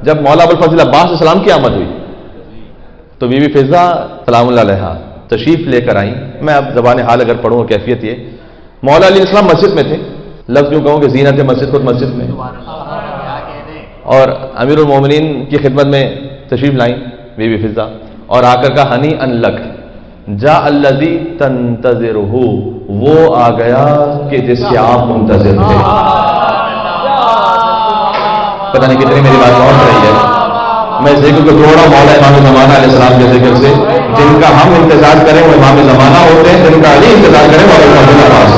جب مولا ابوالفضل عباس السلام کی آمد ہوئی تو بی بی فضہ سلام اللہ علیہا تشریف لے کر آئیں. میں اب زبان حال اگر پڑھوں کیفیت یہ، مولا علیہ السلام مسجد میں تھے، لفظ یوں کہوں کہ زینت مسجد خود مسجد میں، اور امیر المومنین کی خدمت میں تشریف لائیں بی بی فضہ، اور آ کر کہا ہنی ان لک جاء الذی تنتظرہ، وہ آ گیا کہ جس کے آپ منتظر تھے. پتہ نہیں کتنی میری بات پہنچ رہی ہے. میں ذکر کو جوڑا مولا امام زمانہ علیہ السلام کے ذکر سے. جن کا ہم انتظار کریں وہ امام زمانہ ہوتے ہیں، جن کا علی انتظار کریں وہ ابوالفضل عباس.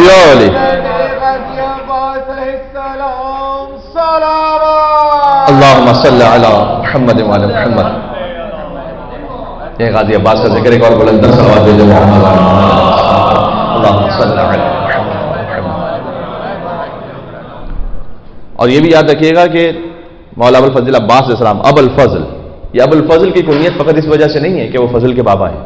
یا علی اللہم صلی علی محمد وعلی محمد. یہ غازی عباس کا ذکر ایک اور بلندر صلوات بھیجو محمد اللہم صلی علی محمد وعلی محمد. اور یہ بھی یاد رکھیے گا کہ مولا ابوالفضل عباس علیہ السلام ابو الفضل، یہ ابو الفضل کی کنیت فقط اس وجہ سے نہیں ہے کہ وہ فضل کے بابا ہیں،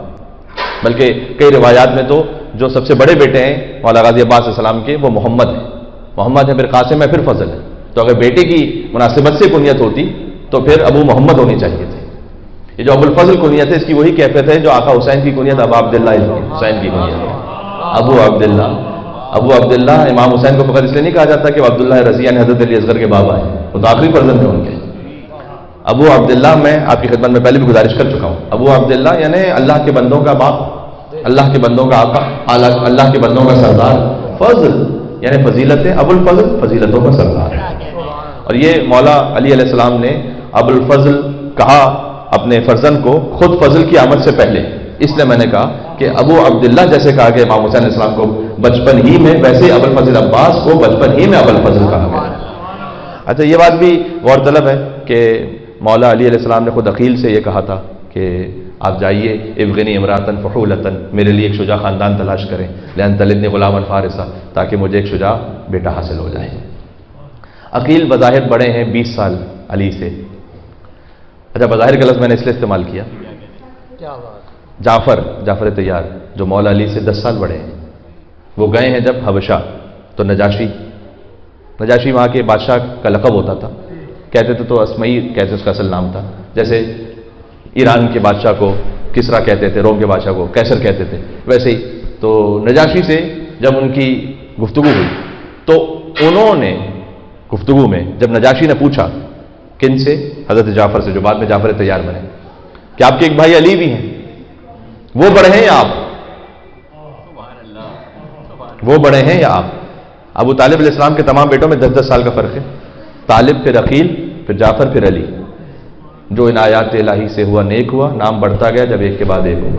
بلکہ کئی روایات میں تو جو سب سے بڑے بیٹے ہیں مولا غازی عباس علیہ السلام کے وہ محمد ہیں. محمد ہے، پھر قاسم ہے، پھر فضل ہے. تو اگر بیٹے کی مناسبت سے کنیت ہوتی تو پھر ابو محمد ہونی چاہیے تھے. یہ جو ابو الفضل کنیت ہے اس کی وہی کیفیت ہے جو آقا حسین کی کنیت ابو عبداللہ حسین کی کنیت ہے. ابو عبداللہ، ابو عبداللہ امام حسین کو فقط اس لیے نہیں کہا جاتا کہ وہ عبداللہ رضی یعنی حضرت علی اصغر کے بابا ہیں، وہ تو آخری فرزند ہیں ان کے. ابو عبداللہ میں آپ کی خدمت میں پہلے بھی گزارش کر چکا ہوں. ابو عبداللہ یعنی اللہ کے بندوں کا باپ، اللہ کے بندوں کا آقا، اللہ کے بندوں کا سردار. فضل یعنی فضیلت ہے، ابو الفضل فضیلتوں کا سردار ہے. اور یہ مولا علی علیہ السلام نے ابو الفضل کہا اپنے فرزند کو خود فضل کی آمد سے پہلے. اس لیے میں نے کہا کہ ابو عبداللہ جیسے کہا کہ امام حسین علیہ السلام کو بچپن ہی میں، ویسے ابو الفضل عباس کو بچپن ہی میں ابو الفضل کہا گیا. اچھا یہ بات بھی غور طلب ہے کہ مولا علی علیہ السلام نے خود عقیل سے یہ کہا تھا کہ آپ جائیے ابغنی امراتن فحولتن، میرے لیے ایک شجاع خاندان تلاش کریں، لأن تلدنی غلاما فارسا، تاکہ مجھے ایک شجاع بیٹا حاصل ہو جائے. عقیل بظاہر بڑے ہیں 20 سال علی سے. اچھا بظاہر کا لفظ میں نے اس لیے استعمال کیا. جعفر طیار جو مولا علی سے 10 سال بڑے ہیں، وہ گئے ہیں جب حبشہ، تو نجاشی وہاں کے بادشاہ کا لقب ہوتا تھا، کہتے تھے تو اسمعی کہتے اس کا اصل نام تھا. جیسے ایران کے بادشاہ کو کسرا کہتے تھے، روم کے بادشاہ کو کیسر کہتے تھے، ویسے ہی. تو نجاشی سے جب ان کی گفتگو ہوئی تو انہوں نے گفتگو میں جب نجاشی نے پوچھا کن سے، حضرت جعفر سے جو بعد میں جعفر طیار بنے، کہ آپ کے ایک بھائی علی بھی ہیں، وہ بڑے ہیں یا آپ؟ وہ بڑے ہیں یا آپ؟ ابو طالب علیہ السلام کے تمام بیٹوں میں 10-10 سال کا فرق ہے. طالب پھر عقیل پھر جعفر پھر علی. جو ان آیات الہی سے ہوا نیک ہوا، نام بڑھتا گیا جب ایک کے بعد ایک ہوا.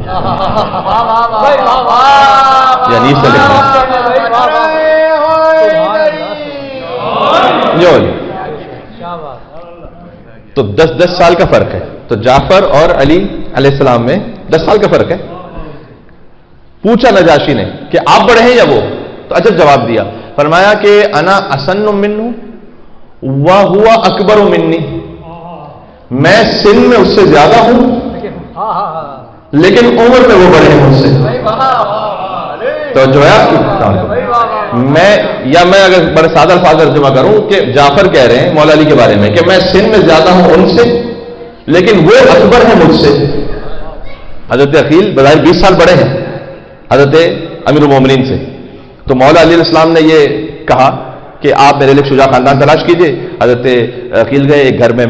یعنی اس سے تو 10 سال کا فرق ہے. تو جعفر اور علی علیہ السلام میں 10 سال کا فرق ہے. پوچھا نجاشی نے کہ آپ بڑے ہیں یا وہ؟ تو عجب جواب دیا. فرمایا کہ انا اسن منہ وہو اکبر منی، میں سن میں اس سے زیادہ ہوں لیکن عمر میں وہ بڑے ہیں مجھ سے. تو جو ہے میں اگر بڑے سادہ الفاظ ترجمہ کروں کہ جعفر کہہ رہے ہیں مولا علی کے بارے میں کہ میں سن میں زیادہ ہوں ان سے لیکن وہ اکبر ہے مجھ سے. حضرت عقیل بظاہر 20 سال بڑے ہیں حضرت امیر المومنین سے. تو مولا علی علیہ السلام نے یہ کہا کہ آپ میرے لیے شجاع خاندان تلاش کیجئے. حضرت عقیل گئے ایک گھر میں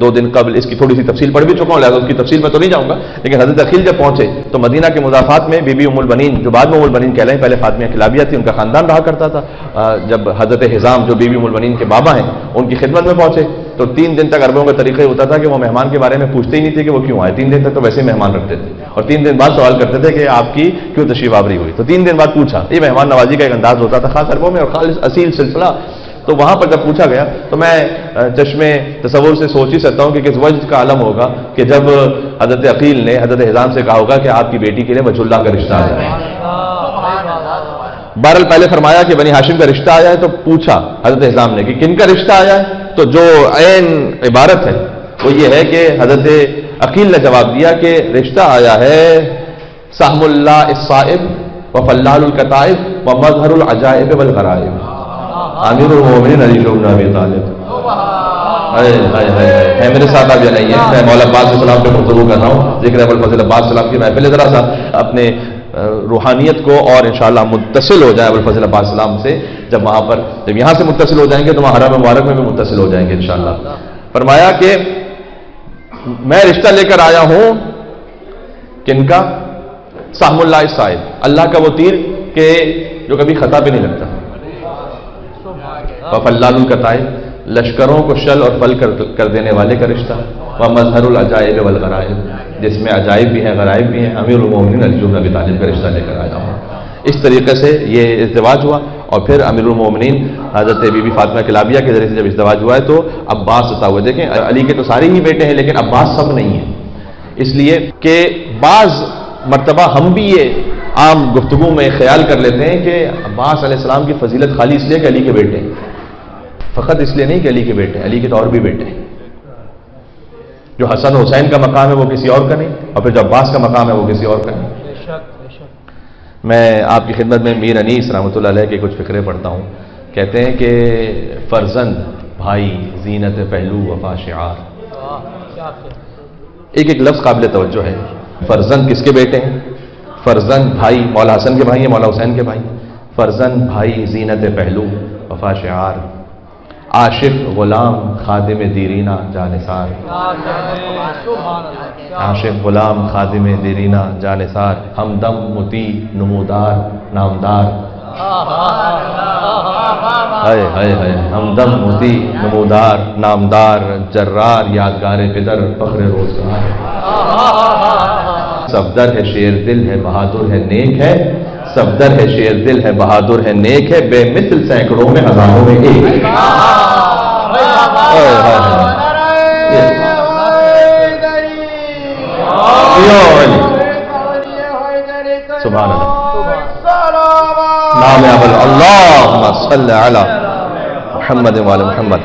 2 دن قبل، اس کی تھوڑی سی تفصیل پڑھ بھی چکا ہوں لہٰذا اس کی تفصیل میں تو نہیں جاؤں گا، لیکن حضرت عقیل جب پہنچے تو مدینہ کے مضافات میں بی بی ام البنین جو بعد میں ام البنین کہلائیں، پہلے فاطمیہ کلابیہ تھی، ان کا خاندان رہا کرتا تھا. جب حضرت حزام جو بی بی ام البنین کے بابا ہیں ان کی خدمت میں پہنچے تو 3 دن تک عربوں کا طریقہ ہوتا تھا کہ وہ مہمان کے بارے میں پوچھتے ہی نہیں تھے کہ وہ کیوں آئے. 3 دن تک تو ویسے مہمان رکھتے تھے اور 3 دن بعد سوال کرتے تھے کہ آپ کی کیوں تشریف آوری ہوئی. تو 3 دن بعد پوچھا. یہ مہمان نوازی کا ایک انداز ہوتا تھا خاص عربوں میں اور خالص اصیل سلسلہ. تو وہاں پر جب پوچھا گیا تو میں چشمے تصور سے سوچ ہی سکتا ہوں کہ کس وجہ کا عالم ہوگا کہ جب حضرت عقیل نے حضرت حزام سے کہا ہوگا کہ آپ کی بیٹی کے لیے وجہ اللہ کا رشتہ آیا ہے. بہرحال پہلے فرمایا کہ بنی ہاشم کا رشتہ آیا ہے تو پوچھا حضرت حزام نے کہ کن کا رشتہ آیا ہے. تو جو عین عبارت ہے وہ یہ ہے کہ حضرت عقیل نے جواب دیا کہ رشتہ آیا ہے سہم اللہ الصائب و فلال الکتائب ومظہر العجائب والغرائب امیر المومنین علی بن ابی طالب. ہے میرے ساتھ آپ یا نہیں ہے؟ میں مولا عباس علیہ السلام پہ گفتگو کر رہا ہوں، ذکر ابو الفضل عباس علیہ السلام کی محفل. ذرا سا اپنے روحانیت کو اور انشاءاللہ متصل ہو جائیں ابو الفضل عباس علیہ السلام سے. جب وہاں پر جب یہاں سے متصل ہو جائیں گے تو وہاں حرم مبارک میں بھی متصل ہو جائیں گے انشاءاللہ. فرمایا کہ میں رشتہ لے کر آیا ہوں کن کا؟ سہم اللہ الصائب، اللہ کا وہ تیر کہ جو کبھی خطا پہ نہیں لگتا. وفلال القطائب، لشکروں کو شل اور پل کر دینے والے کا رشتہ. ومظہر العجائب والغرائب، جس میں عجائب بھی ہیں غرائب بھی ہیں. امیر المومنین علی بن ابی طالب کا رشتہ لے کر آیا ہوں. اس طریقے سے یہ ازدواج ہوا. اور پھر امیر المومنین حضرت بی بی فاطمہ کلابیہ کے ذریعے سے جب ازدواج ہوا ہے تو عباس عطا ہوئے. دیکھیں علی کے تو سارے ہی بیٹے ہیں لیکن عباس سب نہیں ہیں، اس لیے کہ بعض مرتبہ ہم بھی یہ عام گفتگو میں خیال کر لیتے ہیں کہ عباس علیہ السلام کی فضیلت خالی اس لیے کہ علی کے بیٹے ہیں. فقط اس لیے نہیں کہ علی کے بیٹے ہیں، علی کے تو اور بھی بیٹے ہیں. جو حسن حسین کا مقام ہے وہ کسی اور کا نہیں، اور پھر جو عباس کا مقام ہے وہ کسی اور کا نہیں. میں آپ کی خدمت میں میر انیس رحمۃ اللہ علیہ کے کچھ فقرے پڑھتا ہوں. کہتے ہیں کہ فرزند بھائی زینت پہلو وفا شعار. ایک ایک لفظ قابل توجہ ہے. فرزند کس کے بیٹے ہیں؟ فرزند بھائی مولا حسن کے بھائی ہیں، مولا حسین کے بھائی. فرزند بھائی زینت پہلو وفا شعار. عاشق غلام خادم دیرینہ جانثار. عاشق غلام خادم دیرینہ جانثار. ہمدم مطیع نمودار نامدار. ہائے ہائے ہائے. ہمدم مطیع نمودار نامدار. جرار یادگار پدر فخر روزگار. صفدر ہے شیر دل ہے بہادر ہے نیک ہے. صفدر ہے شیر دل ہے بہادر ہے نیک ہے. بے مثل سینکڑوں میں ہزاروں میں ایک. سبحان اللہ. نام اول اللہم صلی علی محمد وعلی محمد.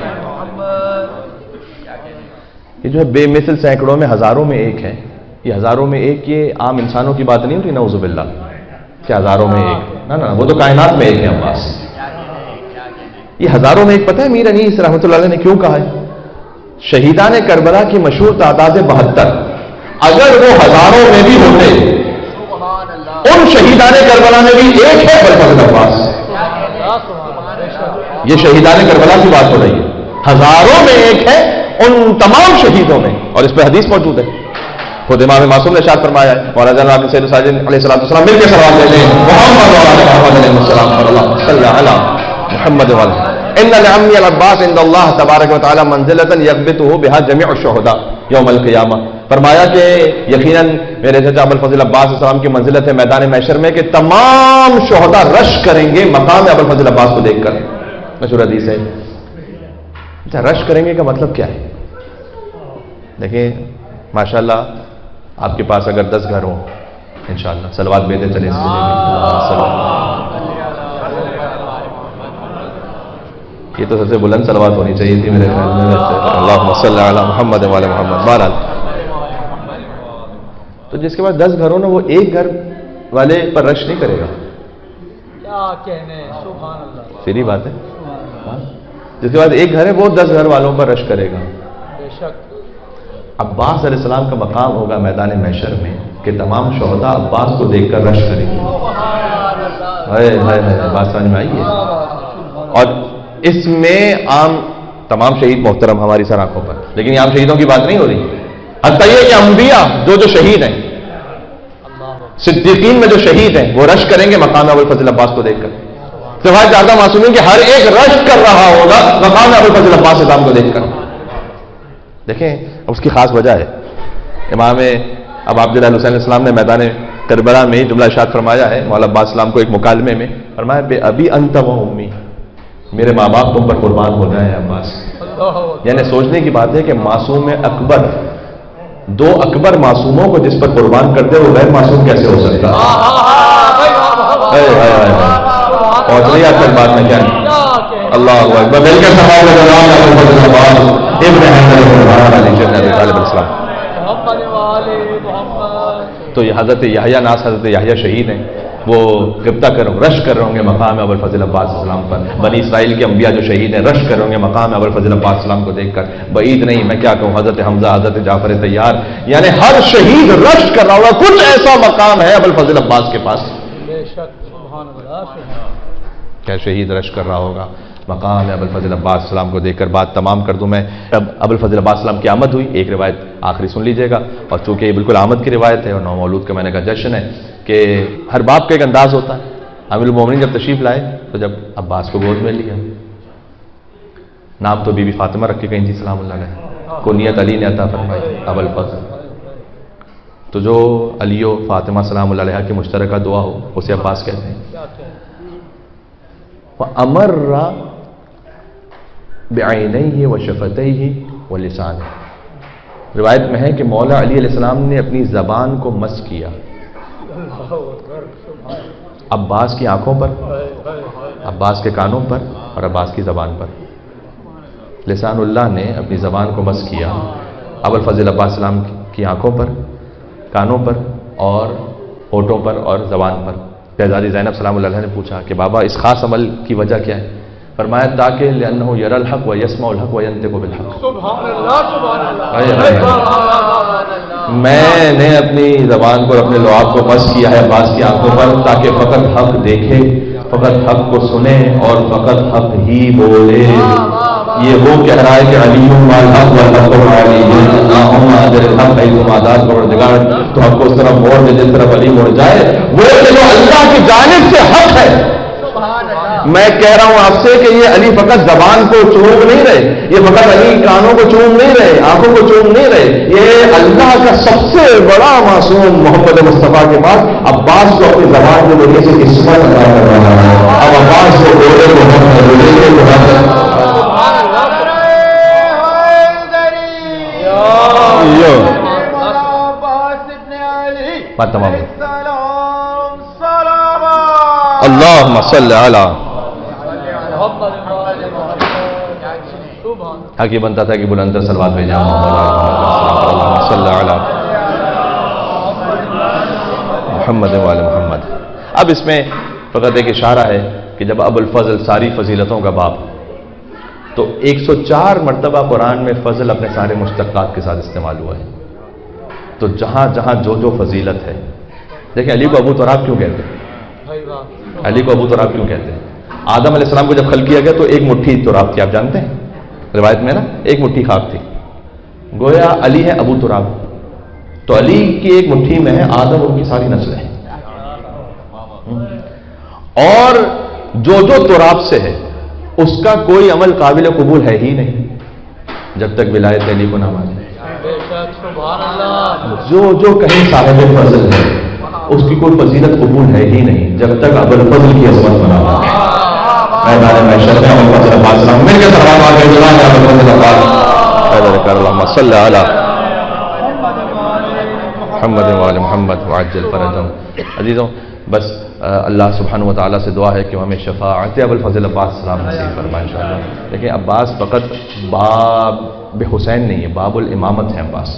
یہ جو ہے بے مثل سینکڑوں میں ہزاروں میں ایک ہے. یہ ہزاروں میں ایک یہ عام انسانوں کی بات نہیں ہوتی نعوذ باللہ کہ ہزاروں میں ایک. نہ وہ تو کائنات میں ایک ہے عباس. یہ ہزاروں میں ایک پتہ ہے میر انیس رحمۃ اللہ علیہ نے کیوں کہا ہے؟ شہیدان کربلا کی مشہور تعداد 72 اگر وہ ہزاروں میں بھی ہوتے ان شہیدان کربلا میں بھی ایک ہے ابوالفضل عباس. یہ شہیدان کربلا کی بات ہو رہی ہے. ہزاروں میں ایک ہے ان تمام شہیدوں میں. اور اس پہ حدیث موجود ہے. خود امام معصوم نے ارشاد فرمایا ہے مولانا جناب سید الساجدین علیہ السلام مل کے سلام دیتے ہیں محمد علیہ السلام صلی علی محمد وعلی. ان لعمی العباس عند اللہ تبارک و تعالی منزلۃ یغبطہ بها جميع الشہداء یوم القیامہ. فرمایا کہ یقیناً میرے چچا ابوالفضل عباس السلام کی منزلت ہے میدان محشر میں کہ تمام شہداء رش کریں گے مقام ابوالفضل عباس کو دیکھ کر. مشہور حدیث ہے. اچھا رش کریں گے کا مطلب کیا ہے؟ دیکھیں ماشاءاللہ آپ کے پاس اگر 10 گھر ہوں انشاءاللہ صلوات بھیجتے چلے اس کے لیے. یہ تو سب سے بلند صلوات ہونی چاہیے تھی میرے خیال میں. اللہم صلی علی محمد وعلی محمد. بہرحال تو جس کے بعد 10 گھروں نا وہ ایک گھر والے پر رش نہیں کرے گا. سیدھی بات ہے. جس کے بعد ایک گھر ہے وہ 10 گھر والوں پر رش کرے گا. عباس علیہ السلام کا مقام ہوگا میدان محشر میں کہ تمام شہداء عباس کو دیکھ کر رش کریں گے. بات سمجھ میں آئی ہے. اور اس میں عام تمام شہید محترم ہماری سر آنکھوں پر، لیکن یہ عام شہیدوں کی بات نہیں ہو رہی. حتیٰ یہ کہ انبیاء جو شہید ہیں صدیقین میں جو شہید ہیں وہ رش کریں گے مقام ابوالفضل عباس کو دیکھ کر. سوائے زیادہ معصومین کہ ہر ایک رش کر رہا ہوگا مقام ابوالفضل عباس السلام کو دیکھ کر. دیکھیں اس کی خاص وجہ ہے. امام اب عبداللہ حسین علیہ السلام نے میدان کربلا میں جملہ ارشاد فرمایا ہے مولا عباس السلام کو ایک مکالمے میں. فرمایا بے ابی انت و امی، میرے ماں باپ تم پر قربان ہو جائیں عباس. یعنی سوچنے کی بات ہے کہ معصوم اکبر، 2 اکبر معصوموں کو جس پر قربان کرتے وہ غیر معصوم کیسے ہو سکتا؟ پہنچ رہی آپ تک بات میں کیا؟ اللہ اکبر. مل کے سوال ابن حسن علیہ السلام. تو یہ حضرت یحییٰ ناس حضرت یحییٰ شہید ہیں، وہ غبطہ رش کر رہے ہوں گے مقام ابوالفضل عباس السلام پر. بنی اسرائیل کے انبیاء جو شہید ہیں رش کر رہے ہوں گے مقام ابوالفضل عباس السلام کو دیکھ کر. بعید نہیں، میں کیا کہوں، حضرت حمزہ، حضرت جعفر طیار، یعنی ہر شہید رش کر رہا ہوگا. کچھ ایسا مقام ہے ابوالفضل عباس کے پاس، کیا شہید رش کر رہا ہوگا مقام ابوالفضل عباس السلام کو دیکھ کر. بات تمام کر دوں میں. اب ابوالفضل عباس السلام کی آمد ہوئی. ایک روایت آخری سن لیجئے گا، اور چونکہ یہ بالکل آمد کی روایت ہے اور نو مولود کا میں نے کہا جشن ہے کہ ہر باپ کا ایک انداز ہوتا ہے. امیر المومنین جب تشریف لائے تو جب عباس کو گود میں لیا، نام تو بی بی فاطمہ رکھ کے کہیں تھی سلام اللہ علیہ، کنیت علی نے عطا فرمائی ابوالفضل. تو جو علی و فاطمہ سلام اللہ علیہ کی مشترکہ دعا ہو اسے عباس کہتے ہیں. وَأَمَرَّ بِعَيْنَيْهِ وَشَفَتَيْهِ وَلِسَانِهِ. روایت میں ہے کہ مولا علی علیہ السلام نے اپنی زبان کو مس کیا عباس کی آنکھوں پر، عباس کے کانوں پر اور عباس کی زبان پر. لسان اللہ نے اپنی زبان کو مس کیا ابوالفضل عباس السلام کی آنکھوں پر، کانوں پر اور ہونٹوں پر اور زبان پر. شہزادی زینب سلام اللہ علیہ نے پوچھا کہ بابا اس خاص عمل کی وجہ کیا ہے؟ فرمایا تاکہ لأنه يرى الحق ويسمع الحق وينطق بالحق. سبحان اللہ سبحان اللہ. میں نے اپنی زبان کو، اپنے لعاب کو مس کیا ہے عباس کی آنکھوں پر تاکہ فقط حق دیکھے، فقط حق کو سنے اور فقط حق ہی بولے. یہ وہ کہہ رہا ہے کہ علی الحق والحق علی اللہم ادر الحق ایتما دار پروردگار تو حق کو اس طرح موڑ دے جس طرف علی مڑ جائے. وہ کہ جو اللہ کی جانب سے حق ہے. میں کہہ رہا ہوں آپ سے کہ یہ علی فقط زبان کو چوم نہیں رہے، یہ فقط علی کانوں کو چوم نہیں رہے، آنکھوں کو چوم نہیں رہے، یہ اللہ کا سب سے بڑا معصوم محمد مصطفیٰ کے پاس عباس کو اپنی زبان کے ذریعے سے قسمت عطا کر رہا ہے. اب عباس کو بولے تو تمام. اللہم صلی علی. حق یہ بنتا تھا کہ بلند صلوات بھیجا صلی علی محمد وعلی محمد. اب اس میں فقط ایک اشارہ ہے کہ جب ابوالفضل ساری فضیلتوں کا باپ، تو 104 مرتبہ قرآن میں فضل اپنے سارے مشتقات کے ساتھ استعمال ہوا ہے. تو جہاں جہاں جو فضیلت ہے، دیکھیں علی کو ابو تراب کیوں کہتے ہیں؟ علی کو ابو تراب کیوں کہتے ہیں؟ آدم علیہ السلام کو جب خلق کیا گیا تو ایک مٹھی تراب تھی، آپ جانتے ہیں روایت میں نا، ایک مٹھی خاک تھی. گویا علی ہے ابو تراب، تو علی کی ایک مٹھی میں ہے آدم اور ان کی ساری نسلیں ہیں. اور جو تراب سے ہے اس کا کوئی عمل قابل قبول ہے ہی نہیں جب تک ولایت علی کو نہ مانے. جو کہیں صاحب فضل ہے اس کی کوئی فضیلت قبول ہے ہی نہیں جب تک ابوالفضل کی عظمت بنا ہوا. صلی علی محمد وعلی محمد وعجل فرجهم. عزیزوں بس اللہ سبحانہ وتعالیٰ سے دعا ہے کہ ہمیں شفاعت ابوالفضل عباس السلام نصیب فرمائے انشاءاللہ. لیکن عباس فقط باب حسین نہیں ہے، باب الامامت ہے عباس.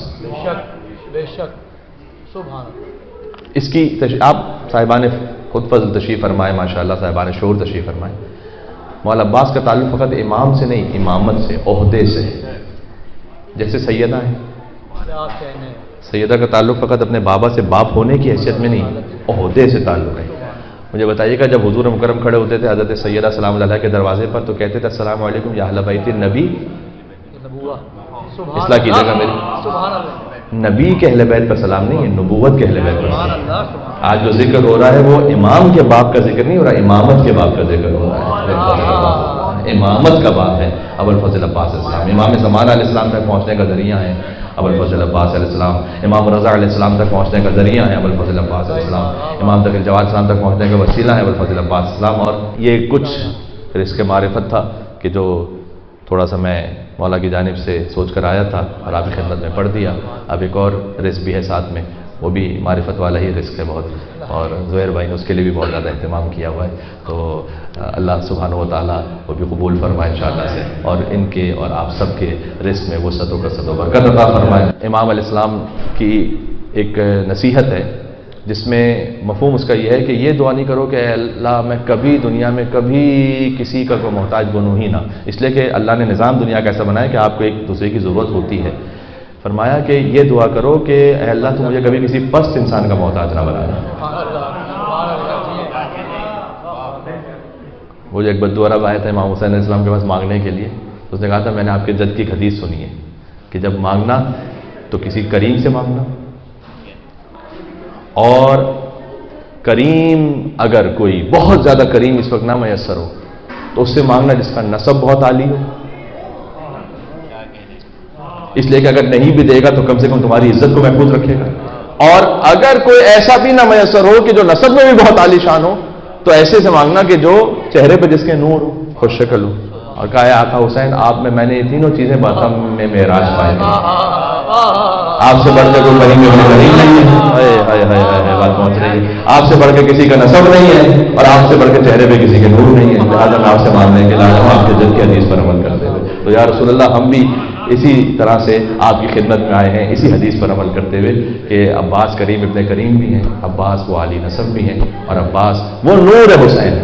بے شک سبحان اللہ. اس کی آپ صاحبان خود فضل تشریف فرمائے ماشاءاللہ، صاحبان شعور تشریف فرمائے. مولا عباس کا تعلق فقط امام سے نہیں، امامت سے، عہدے سے. جیسے سیدہ ہے، سیدہ کا تعلق فقط اپنے بابا سے باپ ہونے کی حیثیت میں نہیں، عہدے سے تعلق ہے. مجھے بتائیے گا جب حضور مکرم کھڑے ہوتے تھے حضرت سیدہ سلام اللہ علیہ کے دروازے پر تو کہتے تھے السلام علیکم یا اہل بیت النبی. اصلاح کیجیے گا میری، نبی کے اہل بیت پر سلام نہیں ہے، نبوت کے اہل بیت پر. آج جو ذکر ہو رہا ہے وہ امام کے باپ کا ذکر نہیں ہو رہا، امامت کے باپ کا ذکر ہو رہا ہے. امامت کا باپ ہے ابوالفضل عباس علیہ السلام. امام زمانہ علیہ السلام تک پہنچنے کا ذریعہ ہے ابوالفضل عباس علیہ السلام. امام رضا علیہ السلام تک پہنچنے کا ذریعہ ہے ابوالفضل عباس علیہ السلام. امام تقی الجواد السلام تک پہنچنے کا وسیلہ ہے ابوالفضل عباس علیہ السلام. اور یہ کچھ پھر اس کے معرفت تھا کہ جو تھوڑا سا میں مولا کی جانب سے سوچ کر آیا تھا اور آپ کی خدمت میں پڑھ دیا. اب ایک اور رزق بھی ہے ساتھ میں، وہ بھی معرفت والا ہی رزق ہے بہت، اور زہیر بھائی نے اس کے لیے بھی بہت زیادہ اہتمام کیا ہوا ہے. تو اللہ سبحانہ و تعالیٰ وہ بھی قبول فرمائے انشاءاللہ سے، اور ان کے اور آپ سب کے رزق میں وہ صد و برکت عطا فرمائے. امام علیہ السلام کی ایک نصیحت ہے جس میں مفہوم اس کا یہ ہے کہ یہ دعا نہیں کرو کہ اے اللہ میں کبھی دنیا میں کبھی کسی کا کوئی محتاج بنوں ہی نہ، اس لیے کہ اللہ نے نظام دنیا کا ایسا بنایا کہ آپ کو ایک دوسرے کی ضرورت ہوتی ہے۔ فرمایا کہ یہ دعا کرو کہ اے اللہ تو مجھے کبھی کسی پست انسان کا محتاج نہ بنانا۔ وہ جو ایک بدو عرب آیا تھا امام حسین علیہ السلام کے پاس مانگنے کے لیے، اس نے کہا تھا میں نے آپ کے جد کی ایک حدیث سنی ہے کہ جب مانگنا تو کسی کریم سے مانگنا، اور کریم اگر کوئی بہت زیادہ کریم اس وقت نہ میسر ہو تو اس سے مانگنا جس کا نسب بہت عالی ہو، اس لیے کہ اگر نہیں بھی دے گا تو کم سے کم تمہاری عزت کو محفوظ رکھے گا، اور اگر کوئی ایسا بھی نہ میسر ہو کہ جو نسب میں بھی بہت عالی شان ہو تو ایسے سے مانگنا کہ جو چہرے پہ جس کے نور ہو، خوش شکل ہو۔ اور کہا ہے آقا حسین آپ میں نے یہ تینوں چیزیں باتم میں معراج پائے ہیں، آپ سے بڑھ کے کوئی کریم نہیں ہے، ہائے ہائے ہائے بات پہنچ رہی ہے، آپ سے بڑھ کے کسی کا نسب نہیں ہے اور آپ سے بڑھ کے چہرے پہ کسی کے نور نہیں ہے، لہٰذا میں آپ سے مانگنے کے لیے آپ کے جد کی حدیث پر عمل کرتے ہوئے تو یا رسول اللہ ہم بھی اسی طرح سے آپ کی خدمت میں آئے ہیں اسی حدیث پر عمل کرتے ہوئے کہ عباس کریم ابن کریم بھی ہیں، عباس وہ عالی نسب بھی ہیں، اور عباس وہ نور حسین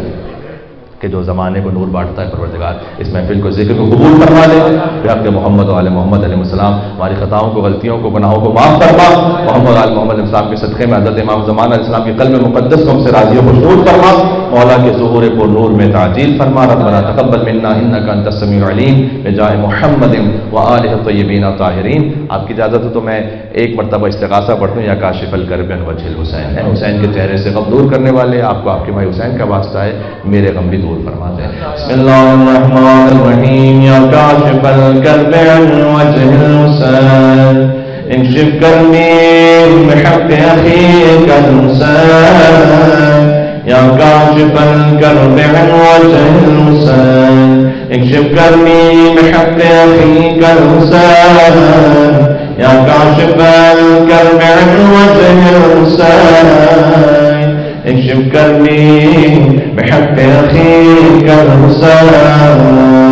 کہ جو زمانے کو نور بانٹتا ہے۔ پروردگار اس محفل کو ذکر کو قبول فرما لے، بحق محمد و آل محمد علیہ السلام ہماری خطاؤں کو، غلطیوں کو، گناہوں کو معاف فرما، محمد آل محمد علیہ السلام کے صدقے میں حضرت امام زمان علیہ السلام کے قلب مقدس کو ہم سے راضی و خوشنود فرما، مولا کے ظہور پر نور میں تعجیل فرما، ربنا تقبل منا انک انت السمیع العلیم بجاہ محمد و آلہ الطیبین الطاہرین۔ آپ کی اجازت ہو تو میں ایک مرتبہ استغاثہ پڑھتا ہوں، یا کاشف الکرب عن وجہ الحسین، ہے حسین کے چہرے سے غم دور کرنے والے، آپ کو آپ کے بھائی حسین کا واسطہ ہے، میرے غم بھی دور فرماتے ہیں۔ بسم اللہ الرحمن الرحیم، یا کاشف الکرب عن وجہ الحسین انشف کربی بحق اخیک الحسین، یا کاشف الکرب عن وجہ الحسین انشف کربی بحق اخیک الحسین، یا کاشف الکرب عن وجہ الحسین اکشف کربی بحق اخیک الحسین۔